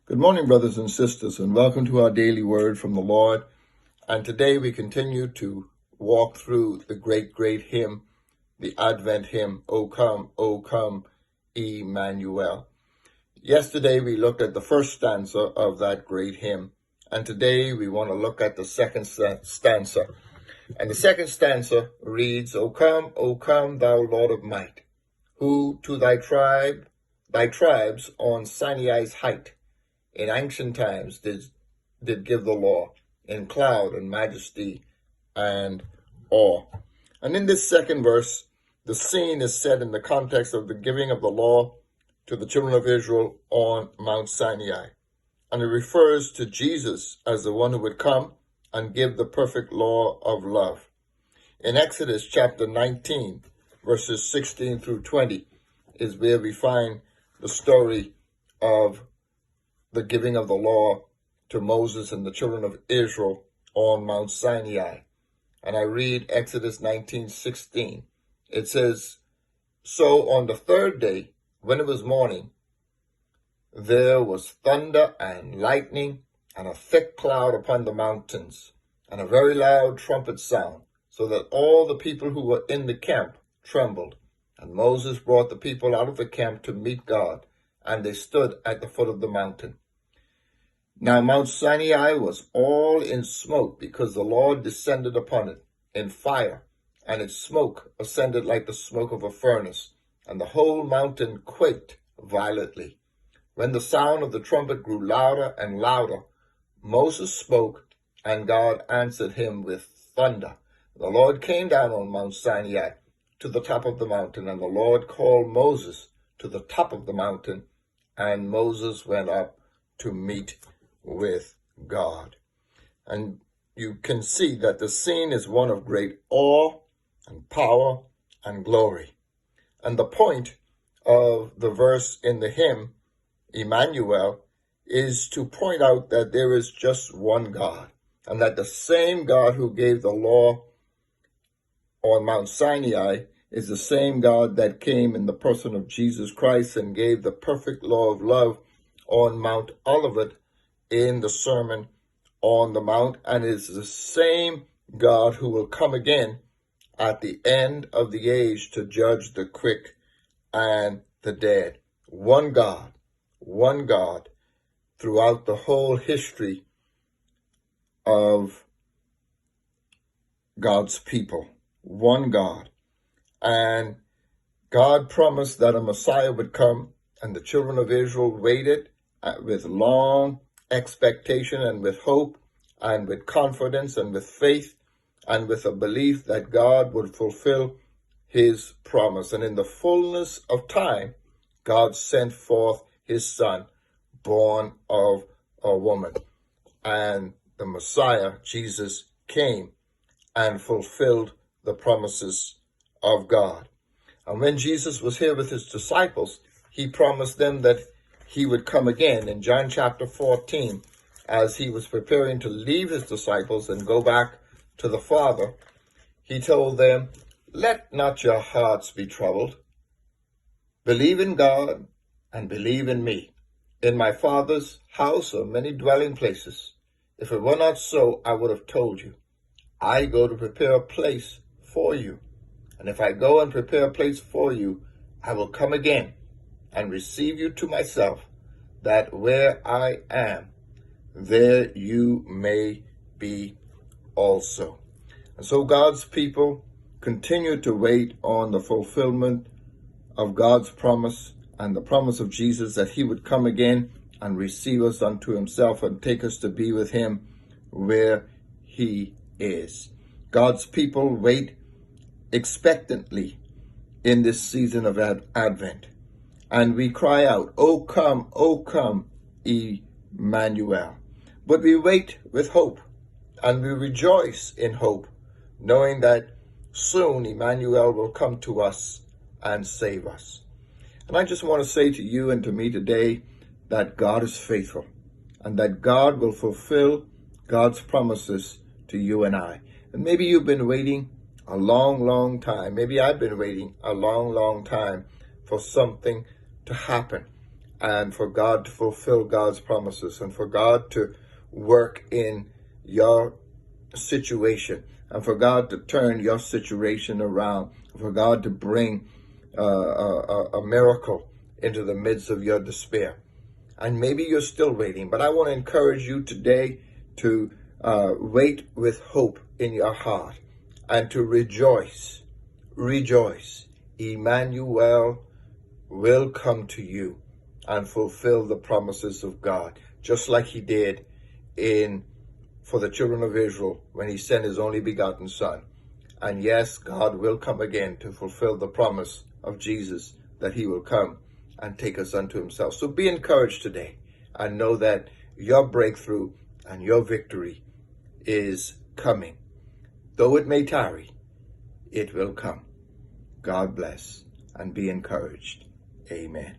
Good morning, brothers and sisters, and welcome to our daily word from the Lord. And today we continue to walk through the great hymn, the Advent hymn, O come, Emmanuel. Yesterday we looked at the first stanza of that great hymn, and today we want to look at the second stanza. And the second stanza reads, O come, thou Lord of might, who to thy tribes on Sinai's height, in ancient times did give the law, in cloud and majesty and awe. And in this second verse, the scene is set in the context of the giving of the law to the children of Israel on Mount Sinai. And it refers to Jesus as the one who would come and give the perfect law of love. In Exodus chapter 19, verses 16 through 20, is where we find the story of the giving of the law to Moses and the children of Israel on Mount Sinai. And I read Exodus 19:16. It says, So on the third day, when it was morning, there was thunder and lightning and a thick cloud upon the mountains, and a very loud trumpet sound, so that all the people who were in the camp trembled. And Moses brought the people out of the camp to meet God, and they stood at the foot of the mountain. Now Mount Sinai was all in smoke, because the Lord descended upon it in fire, and its smoke ascended like the smoke of a furnace, and the whole mountain quaked violently. When the sound of the trumpet grew louder and louder, Moses spoke, and God answered him with thunder. The Lord came down on Mount Sinai to the top of the mountain, and the Lord called Moses to the top of the mountain, and Moses went up to meet with God. And you can see that the scene is one of great awe and power and glory. And the point of the verse in the hymn, Emmanuel, is to point out that there is just one God, and that the same God who gave the law on Mount Sinai is the same God that came in the person of Jesus Christ and gave the perfect law of love on Mount Olivet in the Sermon on the Mount, and is the same God who will come again at the end of the age to judge the quick and the dead. One God throughout the whole history of God's people. One God. And God promised that a Messiah would come, and the children of Israel waited with long expectation and with hope and with confidence and with faith and with a belief that God would fulfill his promise. And in the fullness of time, God sent forth his son, born of a woman. And the Messiah, Jesus, came and fulfilled the promises of God. And when Jesus was here with his disciples, he promised them that he would come again. In John chapter 14, as he was preparing to leave his disciples and go back to the Father, he told them, Let not your hearts be troubled. Believe in God and believe in me. In my Father's house are many dwelling places. If it were not so, I would have told you. I go to prepare a place for you. And if I go and prepare a place for you, I will come again and receive you to myself, that where I am, there you may be also. And so God's people continue to wait on the fulfillment of God's promise and the promise of Jesus that he would come again and receive us unto himself and take us to be with him where he is. God's people wait expectantly in this season of Advent. And we cry out, O come, Emmanuel. But we wait with hope, and we rejoice in hope, knowing that soon Emmanuel will come to us and save us. And I just want to say to you and to me today that God is faithful, and that God will fulfill God's promises to you and I. And maybe you've been waiting a long time. Maybe I've been waiting a long time for something to happen. and for God to fulfill God's promises, and for God to work in your situation, and for God to turn your situation around, for God to bring a miracle into the midst of your despair. And maybe you're still waiting, but I want to encourage you today to wait with hope in your heart and to rejoice. Rejoice. Emmanuel will come to you and fulfill the promises of God, just like he did for the children of Israel when he sent his only begotten Son. And yes, God will come again to fulfill the promise of Jesus that he will come and take us unto himself. So be encouraged today and know that your breakthrough and your victory is coming. Though it may tarry, it will come. God bless and be encouraged. Amen.